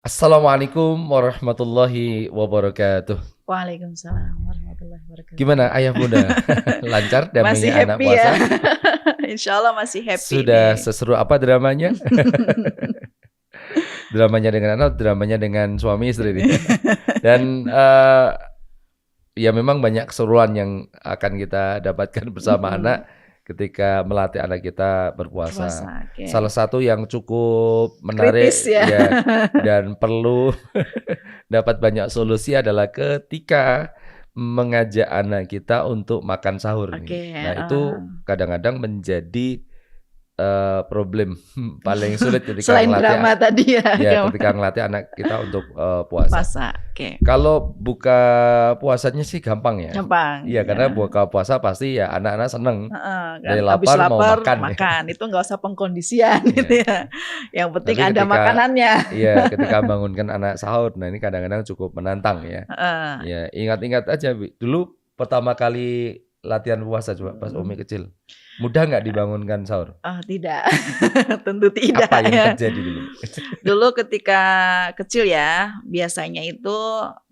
Assalamualaikum warahmatullahi wabarakatuh. Waalaikumsalam warahmatullahi wabarakatuh. Gimana ayah bunda? Lancar Masih damainya anak happy ya? puasa? Insya Allah masih happy Sudah nih. seseru apa dramanya? Dramanya dengan anak, dramanya dengan suami istri nih. Dan ya memang banyak keseruan yang akan kita dapatkan bersama anak ketika melatih anak kita berpuasa. Puasa, oke. Salah satu yang cukup menarik Kritis ya. dan perlu dapat banyak solusi adalah ketika mengajak anak kita untuk makan sahur nih. Oke, Nah itu kadang-kadang menjadi problem paling sulit ketika Selain drama tadi ya. ketika ngelatih anak kita untuk puasa. Puasa, oke. Kalau buka puasanya sih gampang ya. Gampang. Iya, karena buka puasa pasti ya anak-anak seneng. Dari Habis lapar mau lapar makan. Itu nggak usah pengkondisian gitu ya. Yang penting Tapi ada makanannya. Iya, ketika bangunkan anak sahur, nah ini kadang-kadang cukup menantang ya. Ya, ingat-ingat aja dulu pertama kali latihan puasa coba pas Umi kecil. Mudah nggak dibangunkan sahur? Tidak, tentu tidak. Apa yang terjadi dulu? Dulu ketika kecil ya, biasanya itu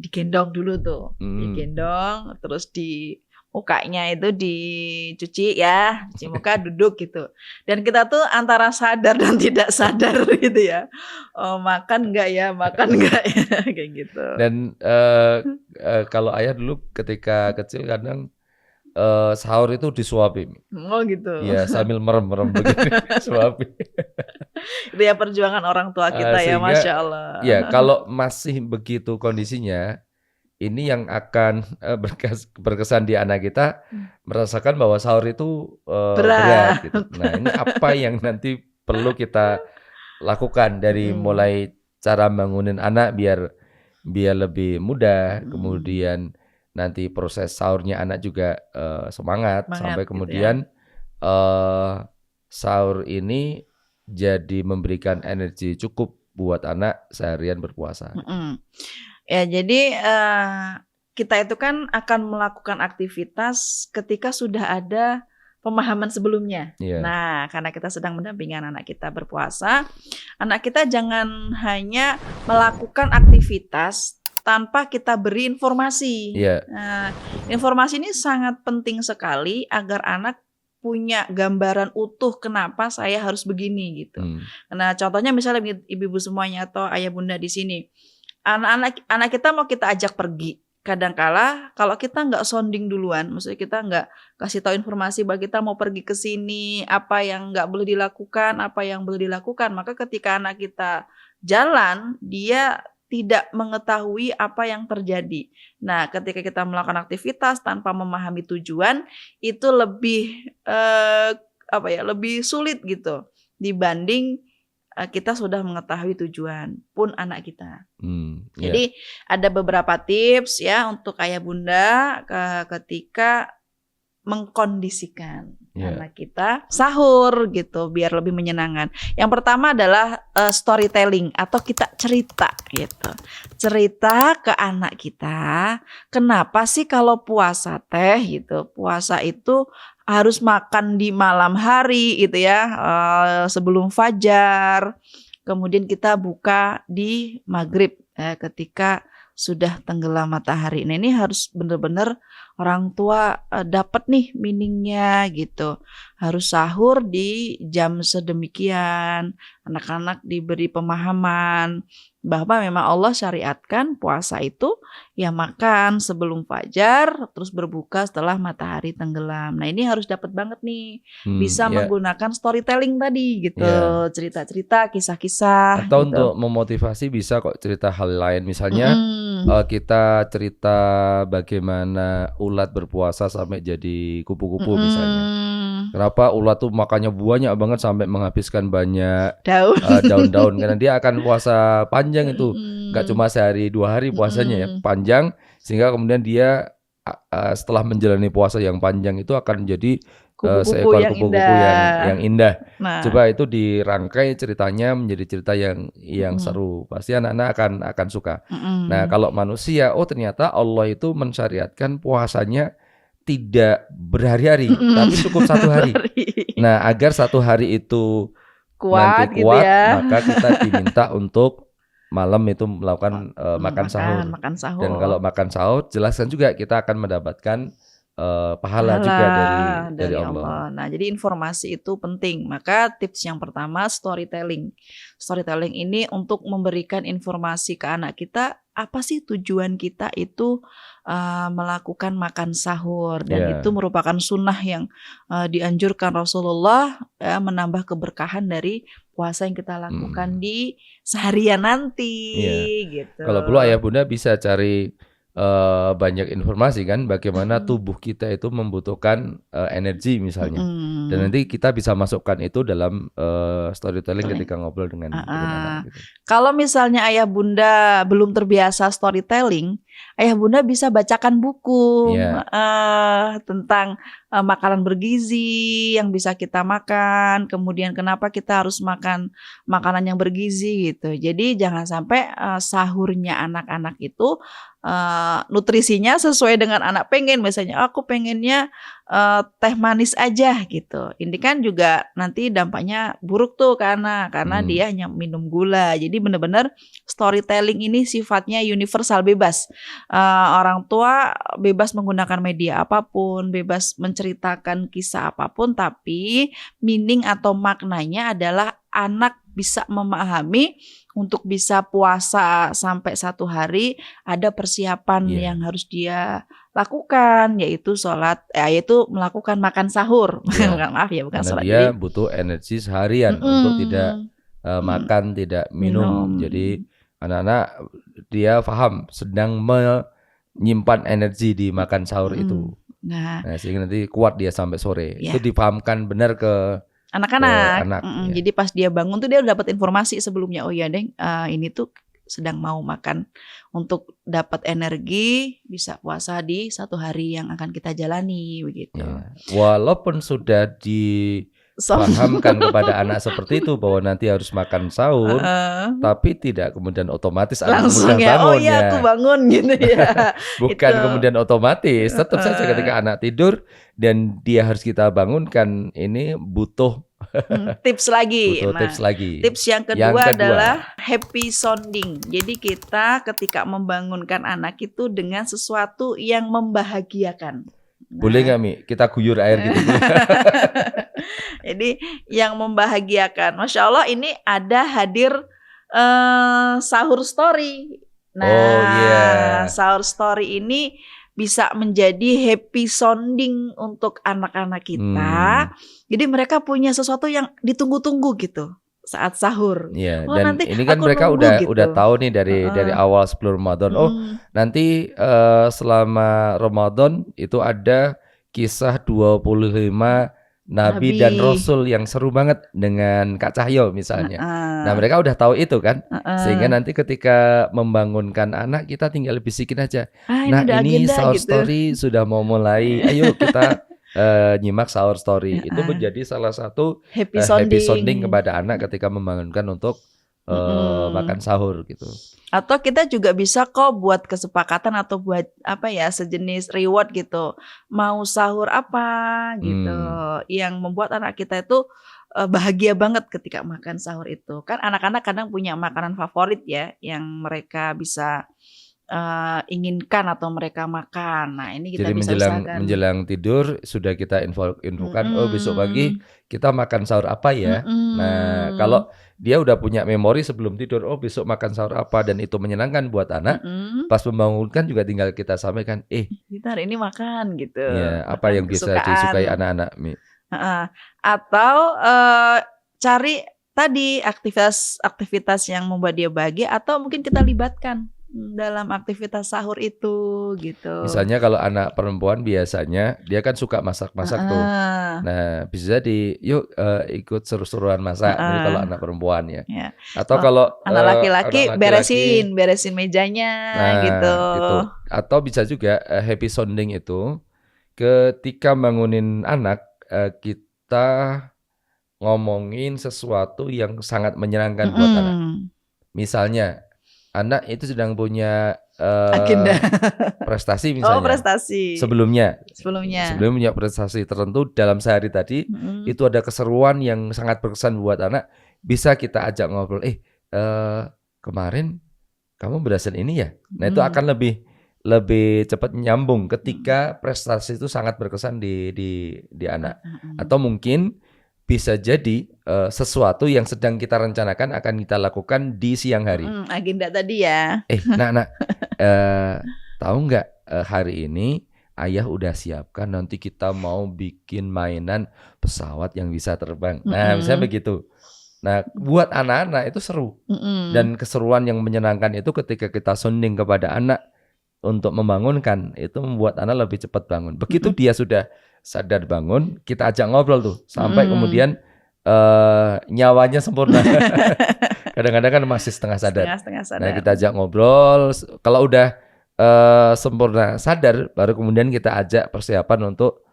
digendong dulu tuh. Digendong, terus di mukanya itu dicuci ya, cuci muka duduk gitu. Dan kita tuh antara sadar dan tidak sadar gitu ya. Oh, makan enggak ya, kayak gitu. Dan kalau ayah dulu ketika kecil kadang sahur itu disuapin. Oh gitu. Iya, sambil merem-merem begini suapin. Itu ya perjuangan orang tua kita ya, Masya Allah. Ya, kalau masih begitu kondisinya, ini yang akan berkesan di anak kita merasakan bahwa sahur itu berat gitu. Nah, ini apa yang nanti perlu kita lakukan dari mulai cara bangunin anak biar lebih mudah, kemudian nanti proses sahurnya anak juga semangat sampai kemudian gitu ya. Sahur ini jadi memberikan energi cukup buat anak seharian berpuasa. Ya, jadi kita itu kan akan melakukan aktivitas ketika sudah ada pemahaman sebelumnya. Nah, karena kita sedang mendampingi anak kita berpuasa, anak kita jangan hanya melakukan aktivitas tanpa kita beri informasi. Nah, informasi ini sangat penting sekali agar anak punya gambaran utuh kenapa saya harus begini gitu. Nah, contohnya misalnya ibu-ibu semuanya atau ayah bunda di sini, anak kita mau kita ajak pergi. Kadangkala kalau kita nggak sounding duluan, maksudnya kita nggak kasih tahu informasi bahwa kita mau pergi ke sini, apa yang nggak boleh dilakukan, apa yang boleh dilakukan, maka ketika anak kita jalan, dia tidak mengetahui apa yang terjadi. Nah, ketika kita melakukan aktivitas tanpa memahami tujuan, itu lebih lebih sulit gitu dibanding kita sudah mengetahui tujuan pun anak kita. Jadi ada beberapa tips ya untuk ayah bunda ketika mengkondisikan anak kita sahur gitu biar lebih menyenangkan. Yang pertama adalah storytelling atau kita cerita gitu. Cerita ke anak kita, kenapa sih kalau puasa teh gitu. Puasa itu harus makan di malam hari gitu ya, sebelum fajar. Kemudian kita buka di maghrib ketika sudah tenggelam matahari. Nah, ini harus benar-benar orang tua dapat nih meaningnya gitu. Harus sahur di jam sedemikian. Anak-anak diberi pemahaman bahwa memang Allah syariatkan puasa itu ya makan sebelum fajar, terus berbuka setelah matahari tenggelam. Nah, ini harus dapat banget nih. Bisa menggunakan storytelling tadi gitu. Cerita-cerita, kisah-kisah. Atau gitu. untuk memotivasi bisa kok cerita hal lain. Misalnya kita cerita bagaimana ulat berpuasa sampai jadi kupu-kupu misalnya. Kenapa ulat tuh makannya banyak banget sampai menghabiskan banyak daun-daun karena dia akan puasa panjang itu, nggak cuma sehari 2 hari puasanya ya, panjang sehingga kemudian dia setelah menjalani puasa yang panjang itu akan menjadi seekor kupu-kupu yang indah. Nah, coba itu dirangkai ceritanya menjadi cerita yang seru, pasti anak-anak akan suka. Nah, kalau manusia, ternyata Allah itu mensyariatkan puasanya tidak berhari-hari, tapi cukup 1 hari. Nah, agar 1 hari itu kuat, nanti kuat, gitu ya. maka kita diminta untuk malam itu melakukan makan sahur. Dan kalau makan sahur, jelaskan juga kita akan mendapatkan pahala juga dari Allah. Nah, jadi informasi itu penting. Maka tips yang pertama storytelling. Storytelling ini untuk memberikan informasi ke anak kita, apa sih tujuan kita itu melakukan makan sahur, dan itu merupakan sunnah yang dianjurkan Rasulullah, menambah keberkahan dari puasa yang kita lakukan di seharian nanti. Gitu. Kalau perlu ayah bunda bisa cari banyak informasi kan, bagaimana tubuh kita itu membutuhkan energi misalnya, dan nanti kita bisa masukkan itu dalam storytelling ketika ngobrol dengan anak gitu. Kalau misalnya ayah bunda belum terbiasa storytelling, ayah bunda bisa bacakan buku tentang makanan bergizi yang bisa kita makan, kemudian kenapa kita harus makan makanan yang bergizi gitu. Jadi jangan sampai sahurnya anak-anak itu nutrisinya sesuai dengan anak pengen. Misalnya aku pengennya teh manis aja gitu. Ini kan juga nanti dampaknya buruk tuh karena dia hanya minum gula. Jadi benar-benar storytelling ini sifatnya universal, bebas. Orang tua bebas menggunakan media apapun, bebas menceritakan kisah apapun, tapi meaning atau maknanya adalah anak bisa memahami. Untuk bisa puasa sampai 1 hari, ada persiapan yang harus dia lakukan, yaitu melakukan makan sahur. Bukan sholat. Dia butuh energi seharian untuk tidak makan, tidak minum. Jadi anak-anak dia paham sedang menyimpan energi di makan sahur itu. Nah, sehingga nanti kuat dia sampai sore. Itu dipahamkan benar ke anak-anak. Jadi pas dia bangun tuh dia udah dapat informasi sebelumnya. Oh ya Deng, ini tuh sedang mau makan untuk dapat energi bisa puasa di 1 hari yang akan kita jalani begitu. Walaupun sudah dipahamkan kepada anak seperti itu bahwa nanti harus makan sahur, tapi tidak kemudian otomatis langsung bangun aku bangun gitu ya. Bukan kemudian otomatis, tetap saja ketika anak tidur dan dia harus kita bangunkan, ini butuh tips lagi. Tips lagi. Tips yang kedua adalah happy sounding. Jadi kita ketika membangunkan anak itu dengan sesuatu yang membahagiakan. Boleh nggak Mi? Kita guyur air gitu. Jadi yang membahagiakan. Masya Allah ini ada hadir sahur story. Sahur story ini bisa menjadi happy sounding untuk anak-anak kita. Jadi mereka punya sesuatu yang ditunggu-tunggu gitu saat sahur. Dan ini kan mereka udah tahu nih dari awal sebelum Ramadan. Nanti selama Ramadan itu ada kisah 25 Nabi dan Rasul yang seru banget dengan Kak Cahyo misalnya. Nah mereka udah tahu itu kan, sehingga nanti ketika membangunkan anak kita tinggal bisikin aja. Nah ini sahur story sudah mau mulai, ayo kita nyimak sahur story. Itu menjadi salah satu happy sounding kepada anak ketika membangunkan untuk makan sahur gitu. Atau kita juga bisa kok buat kesepakatan atau buat sejenis reward gitu. Mau sahur apa gitu, yang membuat anak kita itu bahagia banget ketika makan sahur itu. Kan anak-anak kadang punya makanan favorit ya, yang mereka bisa inginkan atau mereka makan. Nah ini kita bisa usahakan. Menjelang tidur sudah kita infokan, besok pagi kita makan sahur apa ya. Nah kalau dia udah punya memori sebelum tidur, besok makan sahur apa, dan itu menyenangkan buat anak. Pas membangunkan juga tinggal kita sampaikan, kita hari ini makan gitu. Apa yang bisa disukai anak-anak. Atau cari tadi aktivitas yang membuat dia bahagia, atau mungkin kita libatkan dalam aktivitas sahur itu gitu. Misalnya kalau anak perempuan biasanya dia kan suka masak-masak tuh. Nah bisa yuk ikut seru-seruan masak. Jadi kalau anak perempuan ya. Atau kalau anak laki-laki beresin mejanya gitu. Atau bisa juga happy sounding itu ketika bangunin anak, kita ngomongin sesuatu yang sangat menyenangkan buat anak. Misalnya anak itu sedang punya agenda prestasi misalnya. Prestasi. Sebelumnya punya prestasi tertentu dalam sehari tadi, itu ada keseruan yang sangat berkesan buat anak. Bisa kita ajak ngobrol. kemarin kamu berhasil ini ya. Nah itu akan lebih cepat nyambung ketika prestasi itu sangat berkesan di anak. Atau mungkin bisa jadi sesuatu yang sedang kita rencanakan akan kita lakukan di siang hari. Agenda tadi ya. Nak, tahu nggak hari ini ayah udah siapkan nanti kita mau bikin mainan pesawat yang bisa terbang. Nah misalnya begitu. Nah, buat anak-anak itu seru. Dan keseruan yang menyenangkan itu ketika kita sounding kepada anak untuk membangunkan, itu membuat anak lebih cepat bangun. Begitu dia sudah sadar bangun, kita ajak ngobrol tuh sampai kemudian nyawanya sempurna. Kadang-kadang kan masih setengah sadar. Nah, kita ajak ngobrol. Kalau udah sempurna sadar, baru kemudian kita ajak persiapan untuk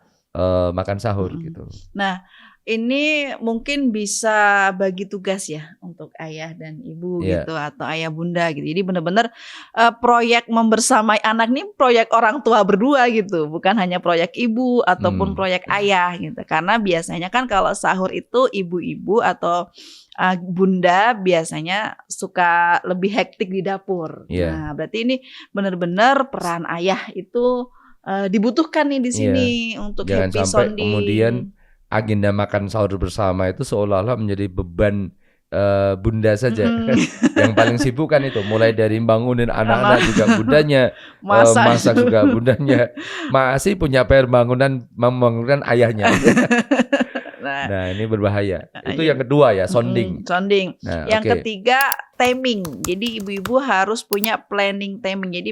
makan sahur gitu. Nah, ini mungkin bisa bagi tugas ya untuk ayah dan ibu gitu atau ayah bunda gitu. Jadi benar-benar proyek membersamai anak ini proyek orang tua berdua gitu, bukan hanya proyek ibu ataupun proyek ayah gitu. Karena biasanya kan kalau sahur itu ibu-ibu atau bunda biasanya suka lebih hektik di dapur. Nah, berarti ini benar-benar peran ayah itu dibutuhkan nih di sini untuk jangan happy sampai sounding. Kemudian agenda makan sahur bersama itu seolah-olah menjadi beban bunda saja. Yang paling sibuk kan itu, mulai dari bangunin anak-anak juga bundanya, masak juga bundanya, masih punya PR membangunkan ayahnya. Nah ini berbahaya. Itu yang kedua ya, sounding. Nah, yang ketiga timing. Jadi ibu-ibu harus punya planning timing. Jadi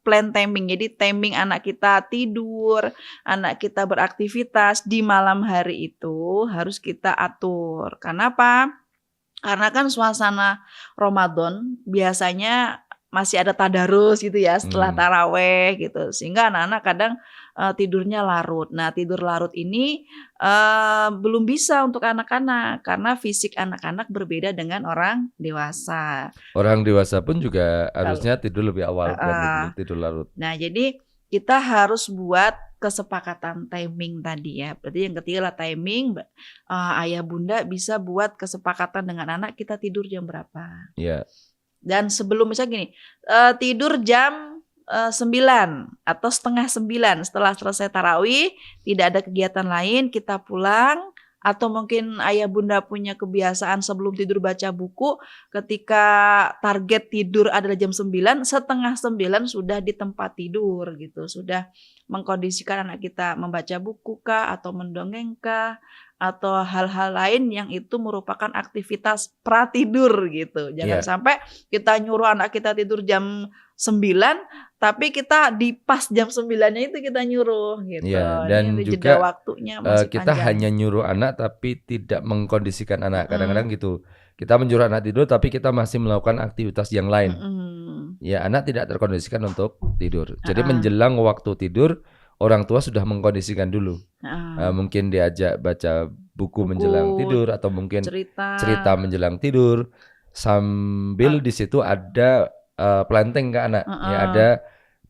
plan timing. Jadi timing anak kita tidur, anak kita beraktivitas di malam hari itu harus kita atur. Kenapa? Karena kan suasana Ramadan biasanya masih ada tadarus gitu ya setelah taraweh gitu. Sehingga anak-anak kadang tidurnya larut. Nah, tidur larut ini belum bisa untuk anak-anak karena fisik anak-anak berbeda dengan orang dewasa. Orang dewasa pun juga harusnya tidur lebih awal bukan tidur larut. Nah, jadi kita harus buat kesepakatan timing tadi ya. Berarti yang ketiga lah timing. Ayah bunda bisa buat kesepakatan dengan anak kita tidur jam berapa. Iya. Dan sebelum misalnya gini, tidur jam 9 atau setengah 9 setelah selesai tarawih, tidak ada kegiatan lain, kita pulang. Atau mungkin ayah bunda punya kebiasaan sebelum tidur baca buku, ketika target tidur adalah jam 9, setengah 9 sudah di tempat tidur gitu. Sudah mengkondisikan anak kita membaca buku kah, atau mendongeng kah, atau hal-hal lain yang itu merupakan aktivitas pratidur gitu. Jangan sampai kita nyuruh anak kita tidur jam 9, tapi kita di pas jam 9-nya itu kita nyuruh gitu. Dan ini juga jeda waktunya masih kita panjang. hanya nyuruh anak tapi tidak mengkondisikan anak. Kadang-kadang gitu. Kita menyuruh anak tidur tapi kita masih melakukan aktivitas yang lain. Ya, anak tidak terkondisikan untuk tidur. Jadi menjelang waktu tidur, orang tua sudah mengkondisikan dulu. Mungkin diajak baca buku menjelang tidur atau mungkin cerita menjelang tidur sambil di situ ada planting ke anak. Ya ada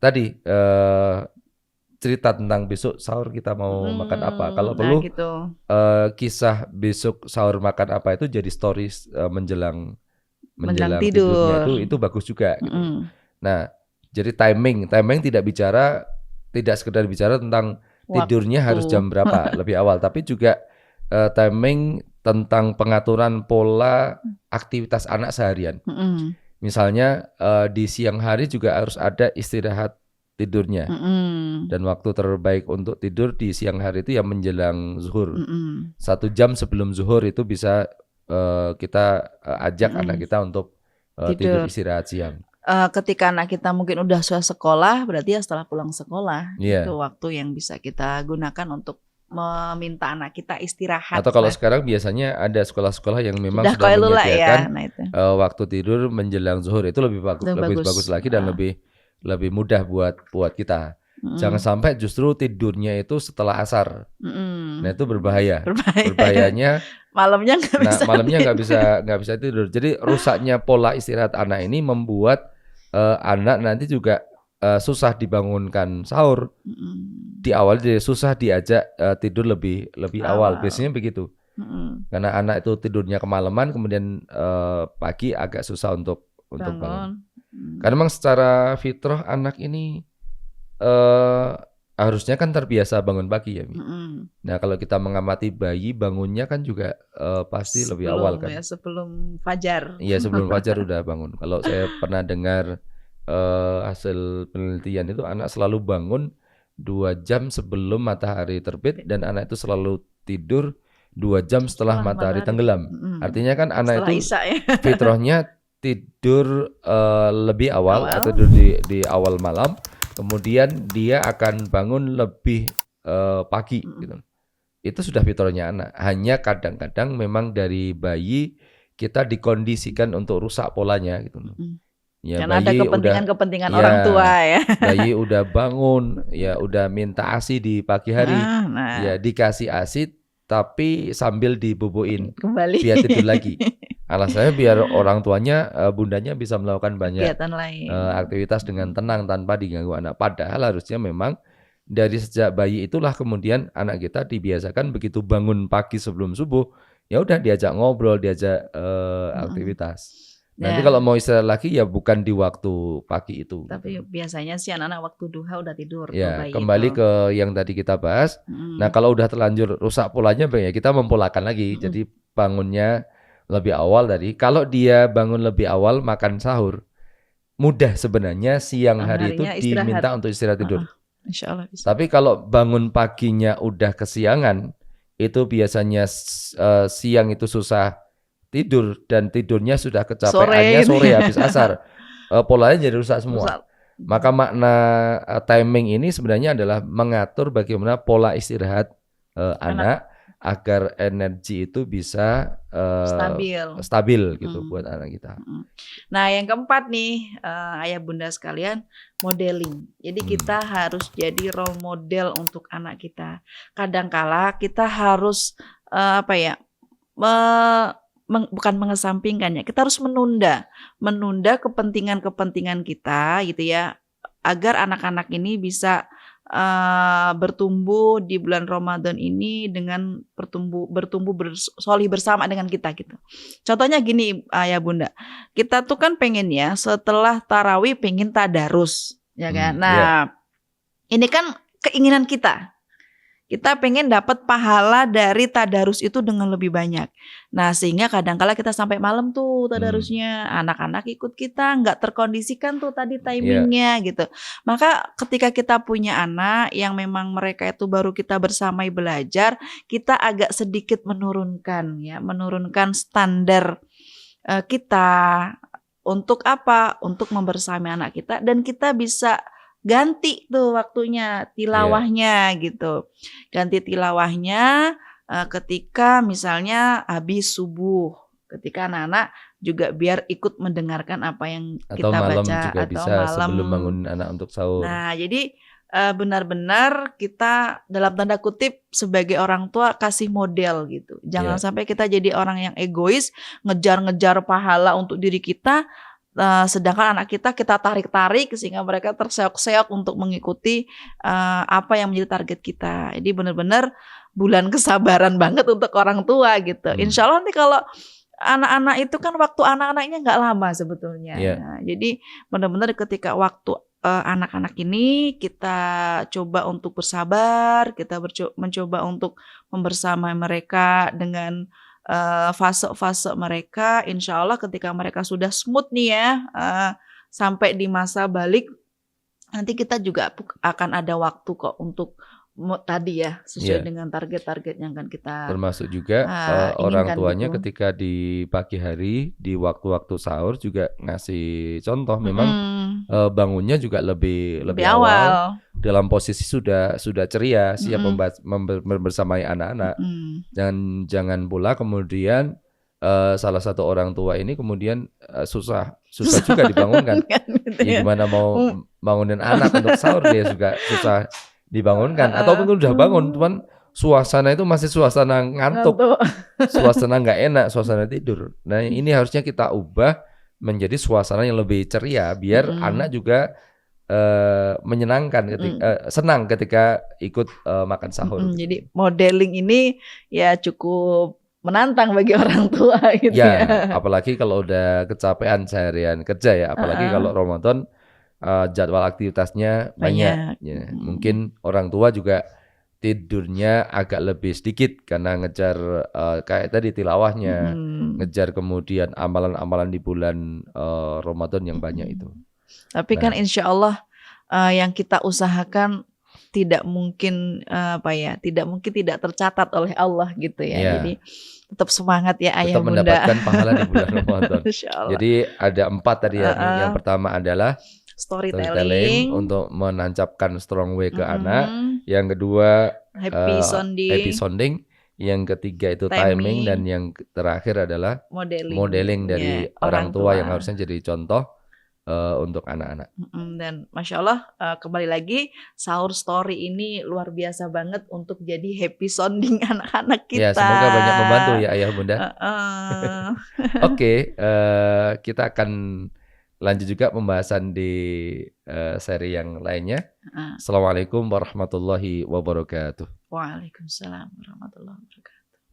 tadi cerita tentang besok sahur kita mau makan apa. Kalau perlu gitu. Kisah besok sahur makan apa itu jadi stories menjelang tidur. tidurnya itu bagus juga gitu. Nah, jadi timing tidak sekedar bicara tentang tidurnya harus jam berapa lebih awal, tapi juga timing tentang pengaturan pola aktivitas anak seharian. Misalnya di siang hari juga harus ada istirahat tidurnya. Dan waktu terbaik untuk tidur di siang hari itu ya menjelang zuhur. 1 jam sebelum zuhur itu bisa kita ajak anak kita untuk tidur istirahat siang. Ketika anak kita mungkin udah selesai sekolah, berarti ya setelah pulang sekolah itu waktu yang bisa kita gunakan untuk meminta anak kita istirahat. Atau kalau sekarang biasanya ada sekolah-sekolah yang memang sudah menyediakan waktu tidur menjelang zuhur, itu lebih bagus lagi dan lebih mudah buat kita. Jangan sampai justru tidurnya itu setelah asar. Nah itu berbahaya. Berbahayanya malamnya nggak bisa tidur. Jadi rusaknya pola istirahat anak ini membuat anak nanti juga susah dibangunkan sahur. Di awal dia susah diajak tidur lebih awal. Biasanya begitu. Karena anak itu tidurnya kemalaman, kemudian pagi agak susah untuk untuk bangun. Karena memang secara fitrah anak ini harusnya kan terbiasa bangun pagi ya, Mi. Nah kalau kita mengamati bayi bangunnya kan juga pasti lebih awal kan. Ya, sebelum fajar. Iya sebelum fajar udah bangun. Kalau saya pernah dengar hasil penelitian itu anak selalu bangun 2 jam sebelum matahari terbit dan anak itu selalu tidur 2 jam setelah matahari tenggelam. Artinya kan anak setelah itu Isya, ya. fitrahnya tidur lebih awal atau tidur di awal malam, kemudian dia akan bangun lebih pagi gitu. Itu sudah fitrahnya anak. Hanya kadang-kadang memang dari bayi kita dikondisikan untuk rusak polanya gitu. Ya, karena ada kepentingan orang tua ya. Bayi udah bangun, ya udah minta ASI di pagi hari, ya dikasih ASI tapi sambil dibubuin kembali biar tidur lagi. Alasannya biar orang tuanya, bundanya bisa melakukan banyak aktivitas dengan tenang tanpa diganggu anak. Padahal harusnya memang dari sejak bayi itulah kemudian anak kita dibiasakan begitu bangun pagi sebelum subuh, ya udah diajak ngobrol, diajak aktivitas. Nanti kalau mau istirahat lagi ya bukan di waktu pagi itu. Tapi biasanya sih anak-anak waktu duha udah tidur. Ya, kembali ke yang tadi kita bahas. Nah, kalau udah terlanjur rusak polanya, ya kita mempolakan lagi. Jadi bangunnya lebih awal tadi. Kalau dia bangun lebih awal makan sahur, mudah sebenarnya siang hari itu diminta untuk istirahat tidur. Insya Allah bisa. Tapi kalau bangun paginya udah kesiangan, itu biasanya siang itu susah tidur dan tidurnya sudah kecapeannya sore habis asar. Polanya jadi rusak semua. Maka makna timing ini sebenarnya adalah mengatur bagaimana pola istirahat anak agar energi itu bisa stabil gitu buat anak kita. Nah, yang keempat nih ayah bunda sekalian, modeling. Jadi kita harus jadi role model untuk anak kita. Kadangkala kita harus bukan mengesampingkan ya, kita harus menunda kepentingan kita gitu ya, agar anak-anak ini bisa bertumbuh di bulan Ramadan ini dengan bertumbuh solih bersama dengan kita gitu. Contohnya gini ayah bunda, kita tuh kan pengen ya setelah tarawih pengen tadarus ya kan. Nah ini kan keinginan kita. Kita pengen dapat pahala dari tadarus itu dengan lebih banyak. Nah sehingga kadang-kala kita sampai malam tuh tadarusnya. Anak-anak ikut kita nggak terkondisikan tuh tadi timingnya gitu. Maka ketika kita punya anak yang memang mereka itu baru kita bersamai belajar, kita agak sedikit menurunkan standar kita. Untuk apa? Untuk membersamai anak kita dan kita bisa ganti tuh waktunya tilawahnya gitu. Ganti tilawahnya ketika misalnya habis subuh. Ketika anak-anak juga biar ikut mendengarkan apa yang kita malam baca juga atau bisa malam sebelum bangun anak untuk sahur. Nah, jadi benar-benar kita dalam tanda kutip sebagai orang tua kasih model gitu. Jangan sampai kita jadi orang yang egois, ngejar-ngejar pahala untuk diri kita. Sedangkan anak kita tarik-tarik sehingga mereka terseok-seok untuk mengikuti apa yang menjadi target kita. Jadi benar-benar bulan kesabaran banget untuk orang tua gitu. Insya Allah nanti kalau anak-anak itu kan waktu anak-anaknya nggak lama sebetulnya. Nah, jadi benar-benar ketika waktu anak-anak ini kita coba untuk bersabar, kita mencoba untuk membersamai mereka dengan fase-fase mereka. Insya Allah ketika mereka sudah smooth nih ya sampai di masa balik, nanti kita juga akan ada waktu kok untuk tadi ya sesuai dengan target-target yang akan kita termasuk juga orang tuanya gitu. Ketika di pagi hari di waktu-waktu sahur juga ngasih contoh memang bangunnya juga lebih awal dalam posisi sudah ceria siap bersamai anak-anak. Jangan pula kemudian salah satu orang tua ini kemudian susah juga dibangunkan. Ya, gimana mau bangunin anak untuk sahur, dia juga susah dibangunkan. Atau mungkin udah bangun, cuman suasana itu masih suasana ngantuk, suasana nggak enak, suasana tidur. Nah ini harusnya kita ubah menjadi suasana yang lebih ceria, biar anak juga menyenangkan, senang ketika ikut makan sahur. Jadi modeling ini ya cukup menantang bagi orang tua gitu ya. Apalagi kalau udah kecapean seharian kerja ya, apalagi kalau Ramadan jadwal aktivitasnya banyak. Ya, mungkin orang tua juga tidurnya agak lebih sedikit karena ngejar kayak tadi tilawahnya, ngejar kemudian amalan-amalan di bulan Ramadan yang banyak itu. Tapi kan insya Allah yang kita usahakan tidak mungkin tidak tercatat oleh Allah gitu ya. Jadi tetap semangat ya ayah bunda. Tetap mendapatkan pahala di bulan Ramadan. Jadi ada 4 tadi ya. Yang pertama adalah storytelling untuk menancapkan strong way ke anak. Yang kedua happy sounding. Yang ketiga itu timing. Dan yang terakhir adalah modeling dari orang tua yang harusnya jadi contoh untuk anak-anak. Dan Masya Allah kembali lagi sahur story ini luar biasa banget untuk jadi happy sounding anak-anak kita. Ya, semoga banyak membantu ya ayah bunda. Oke, kita akan lanjut juga pembahasan di seri yang lainnya. Assalamualaikum warahmatullahi wabarakatuh. Waalaikumsalam warahmatullahi wabarakatuh.